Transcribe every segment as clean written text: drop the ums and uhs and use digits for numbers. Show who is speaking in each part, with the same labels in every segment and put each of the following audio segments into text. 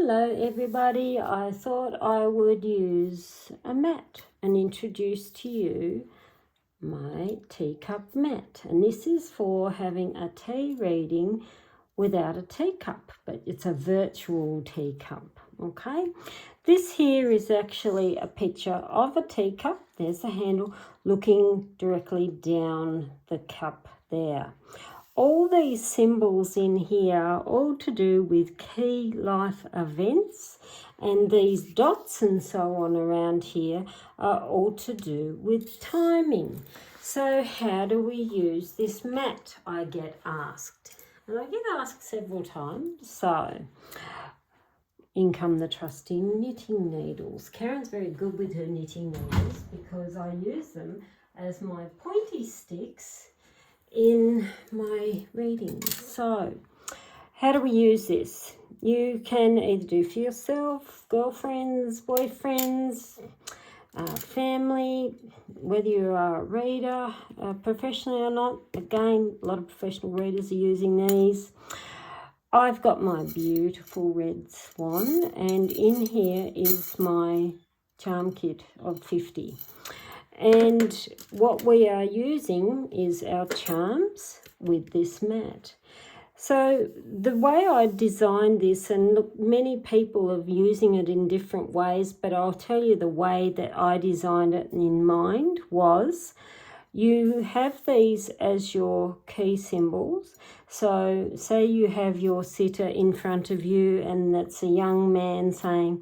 Speaker 1: Hello everybody, I thought I would use a mat and introduce to you my teacup mat. And this is for having a tea reading without a teacup, but it's a virtual teacup, okay? This here is actually a picture of a teacup. There's the handle looking directly down the cup there. All these symbols in here are all to do with key life events, and these dots and so on around here are all to do with timing. So how do we use this mat, I get asked. And I get asked several times. So in come the trusty knitting needles. Karen's very good with her knitting needles because I use them as my pointy sticks in my readings. So how do we use this? You can either do for yourself, girlfriends, boyfriends, family, whether you are a reader professionally or not. Again, a lot of professional readers are using these. I've got my beautiful red swan, and in here is my charm kit of 50. And what we are using is our charms with this mat. So the way I designed this, and look, many people are using it in different ways, but I'll tell you the way that I designed it in mind was you have these as your key symbols. So say you have your sitter in front of you and that's a young man saying,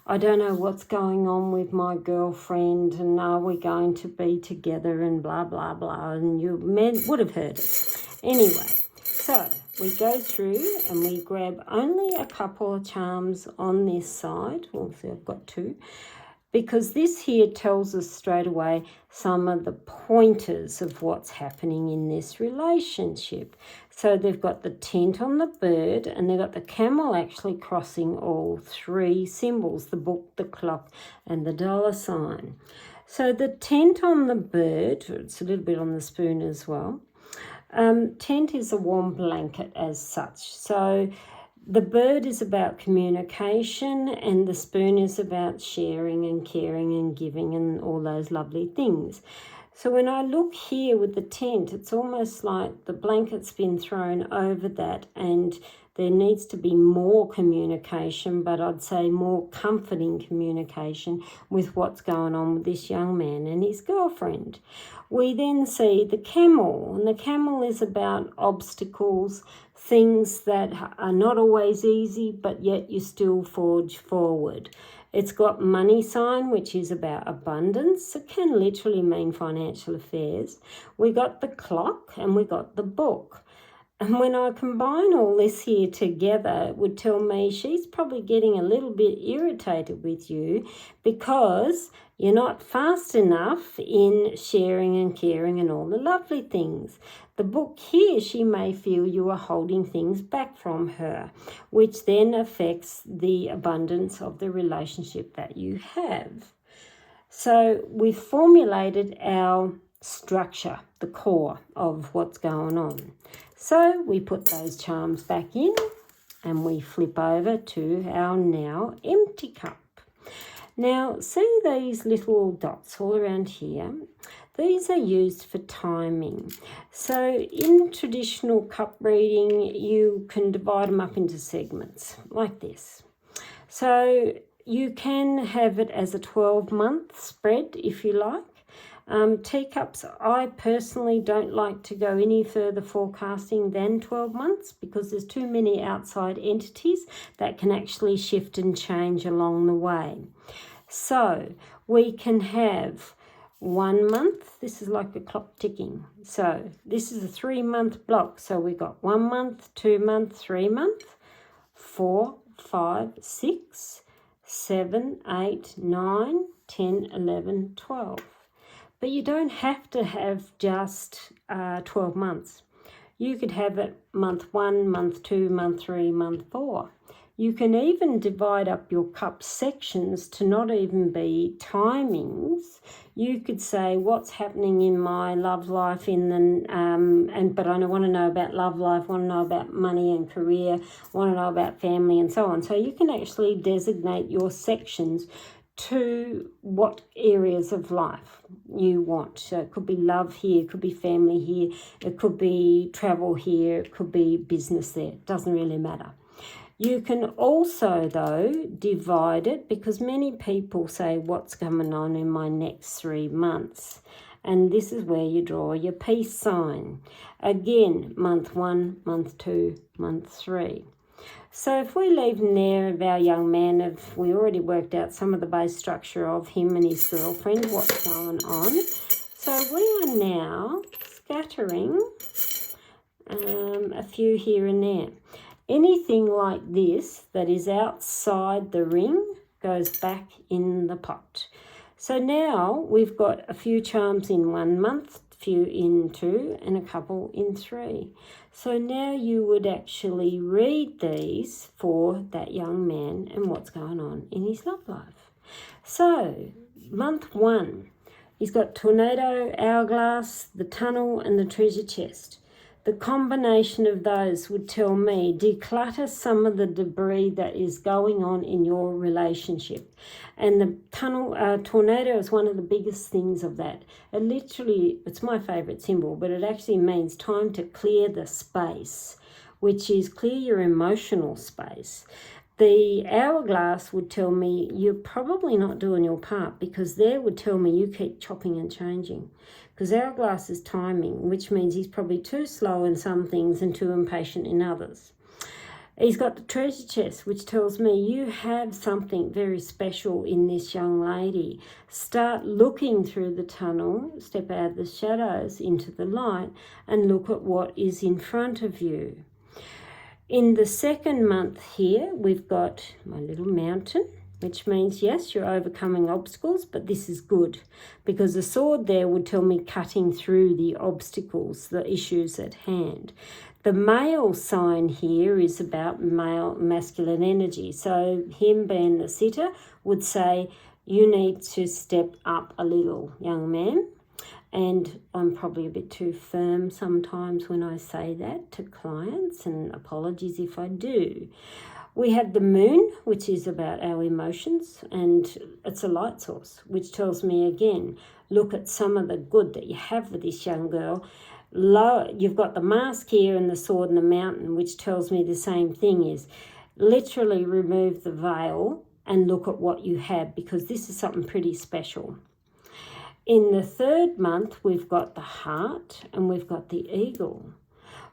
Speaker 1: I don't know what's going on with my girlfriend and are we going to be together and blah, blah, blah. And you men would have heard it. Anyway, so we go through and we grab only a couple of charms on this side. Well, see, I've got two. Because this here tells us straight away some of the pointers of what's happening in this relationship. So they've got the tent on the bird and they've got the camel actually crossing all three symbols, the book, the clock and the dollar sign. So the tent on the bird, it's a little bit on the spoon as well. Tent is a warm blanket as such. So the bird is about communication and the spoon is about sharing and caring and giving and all those lovely things. So when I look here with the tent, it's almost like the blanket's been thrown over that and there needs to be more communication, but I'd say more comforting communication with what's going on with this young man and his girlfriend. We then see the camel, and the camel is about obstacles, things that are not always easy, but yet you still forge forward. It's got money sign, which is about abundance. It can literally mean financial affairs. We got the clock and we got the book. And when I combine all this here together, it would tell me she's probably getting a little bit irritated with you because you're not fast enough in sharing and caring and all the lovely things. The book here, she may feel you are holding things back from her, which then affects the abundance of the relationship that you have. So we've formulated our structure, the core of what's going on. So we put those charms back in and we flip over to our now empty cup. Now see these little dots all around here? These are used for timing. So in traditional cup reading, you can divide them up into segments like this. So you can have it as a 12-month spread if you like. Teacups, I personally don't like to go any further forecasting than 12 months because there's too many outside entities that can actually shift and change along the way. So we can have 1 month. This is like a clock ticking. So this is a 3-month block. So we got 1 month, 2 month, 3 month, 4, 5, 6, 7, 8, 9, 10, 11, 12. But you don't have to have just 12 months. You could have it month 1, month 2, month 3, month 4. You can even divide up your cup sections to not even be timings. You could say, what's happening in my love life but I want to know about love life, want to know about money and career, want to know about family and so on. So you can actually designate your sections to what areas of life you want. So it could be love here, it could be family here, it could be travel here, it could be business there. It doesn't really matter. You can also, though, divide it, because many people say, what's coming on in my next 3 months? And this is where you draw your peace sign. Again, month 1, month 2, month 3. So if we leave in there of our young man, if we already worked out some of the base structure of him and his girlfriend, what's going on. So we are now scattering a few here and there. Anything like this that is outside the ring goes back in the pot. So now we've got a few charms in 1 month, a few in 2, and a couple in 3. So now you would actually read these for that young man and what's going on in his love life. So month 1, he's got tornado, hourglass, the tunnel, and the treasure chest. The combination of those would tell me declutter some of the debris that is going on in your relationship. And the tornado is one of the biggest things of that. It's my favourite symbol, but it actually means time to clear the space, which is clear your emotional space. The hourglass would tell me you're probably not doing your part, because there would tell me you keep chopping and changing. Because hourglass is timing, which means he's probably too slow in some things and too impatient in others. He's got the treasure chest, which tells me you have something very special in this young lady. Start looking through the tunnel, step out of the shadows into the light, and look at what is in front of you. In the 2nd month here, we've got my little mountain, which means, yes, you're overcoming obstacles, but this is good, because the sword there would tell me cutting through the obstacles, the issues at hand. The male sign here is about masculine energy. So him being the sitter would say, you need to step up a little, young man. And I'm probably a bit too firm sometimes when I say that to clients, and apologies if I do. We have the moon, which is about our emotions, and it's a light source, which tells me again, look at some of the good that you have with this young girl. You've got the mask here and the sword and the mountain, which tells me the same thing, is literally remove the veil and look at what you have, because this is something pretty special. In the 3rd month, we've got the heart and we've got the eagle,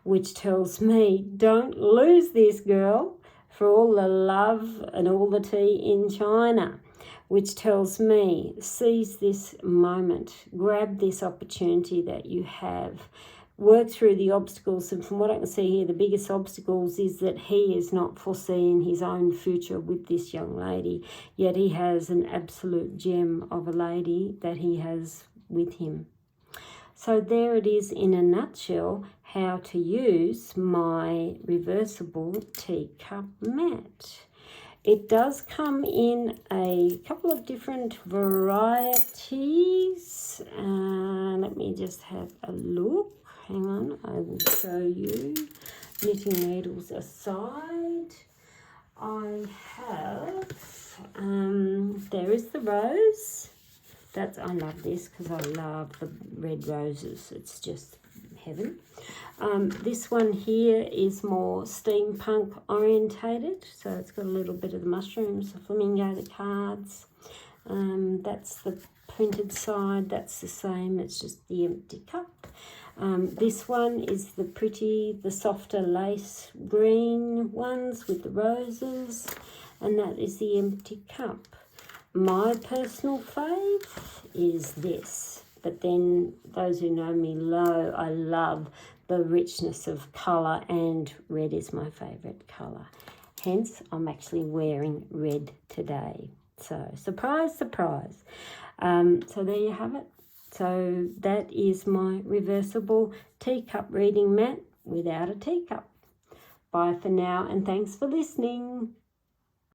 Speaker 1: which tells me don't lose this girl, for all the love and all the tea in China, which tells me seize this moment, grab this opportunity that you have, work through the obstacles. And from what I can see here, the biggest obstacles is that he is not foreseeing his own future with this young lady, yet he has an absolute gem of a lady that he has with him. So there it is in a nutshell, how to use my reversible teacup mat. It does come in a couple of different varieties. Let me just have a look. Hang on, I will show you. Knitting needles aside, I have, there is the rose. I love this because I love the red roses. It's just heaven. This one here is more steampunk orientated. So it's got a little bit of the mushrooms, the flamingo, the cards. That's the printed side. That's the same. It's just the empty cup. This one is the softer lace green ones with the roses. And that is the empty cup. My personal fave is this, but then those who know me know I love the richness of colour, and red is my favourite colour. Hence, I'm actually wearing red today. So, surprise, surprise. So there you have it. So that is my reversible teacup reading mat without a teacup. Bye for now, and thanks for listening.